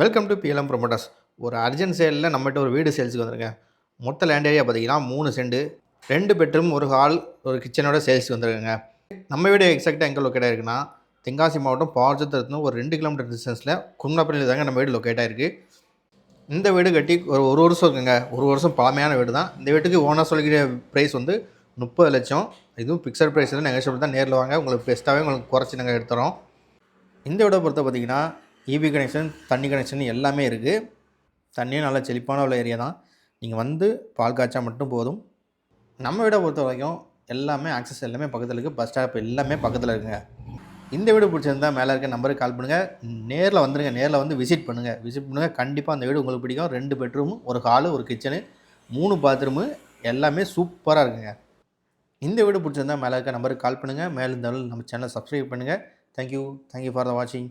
Welcome to BLM promoters. ஒரு urgent சேலில் நம்மகிட்ட ஒரு வீடு சேல்ஸுக்கு வந்துருங்க. மொத்த லேண்ட் ஏரியா பார்த்தீங்கன்னா 3 சென்ட், 2 பெட்ரூம், ஒரு ஹால், ஒரு கிச்சனோட சேல்ஸுக்கு வந்துருக்குங்க. நம்ம வீடு எக்ஸாக்டாக எங்கே லொக்கேட் ஆகிருக்குன்னா, தென்காசி மாவட்டம் பாவச்சத்திரத்துல ஒரு 2 கிலோமீட்டர் டிஸ்டன்ஸில் கும்னாப்பள்ளியில் தாங்க நம்ம வீடு லொக்கேட் ஆகிருக்கு. இந்த வீடு கட்டி ஒரு வருஷம் இருக்குங்க. ஒரு வருஷம் பழமையான வீடு தான். இந்த வீட்டுக்கு ஓனர் சொல்லிக்கிற ப்ரைஸ் வந்து 30 லட்சம். இதுவும் ஃபிக்ஸட் ப்ரைஸ் தான், நெகோஷியபிள் தான். நேரில் வாங்க, உங்களுக்கு பெஸ்ட்டாகவே உங்களுக்கு குறைச்சி நாங்கள் எடுத்துகிறோம். இந்த வீடை பொறுத்த பார்த்திங்கன்னா இபி கனெக்ஷன், தண்ணி கனெக்ஷன் எல்லாமே இருக்குது. தண்ணியும் நல்லா செழிப்பான உள்ள ஏரியா தான். நீங்கள் வந்து பால் காய்ச்சா மட்டும் போதும். நம்ம வீடை பொறுத்த வரைக்கும் எல்லாமே ஆக்சஸ் எல்லாமே பக்கத்தில் இருக்குது. பஸ் ஸ்டாப் எல்லாமே பக்கத்தில் இருக்குங்க. இந்த வீடு பிடிச்சிருந்தா மேலே இருக்க நம்பருக்கு கால் பண்ணுங்கள். நேரில் வந்துடுங்க. நேரில் வந்து விசிட் பண்ணுங்கள். கண்டிப்பாக அந்த வீடு உங்களுக்கு பிடிக்கும். 2 பெட்ரூமு, ஒரு ஹாலு, ஒரு கிச்சனு, 3 பாத்ரூமு எல்லாமே சூப்பராக இருக்குங்க. இந்த வீடு பிடிச்சிருந்தா மேலே இருக்க நம்பருக்கு கால் பண்ணுங்கள். மேலும் நம்ம சேனலை சப்ஸ்கிரைப் பண்ணுங்கள். தேங்க்யூ ஃபார் த வாட்சிங்.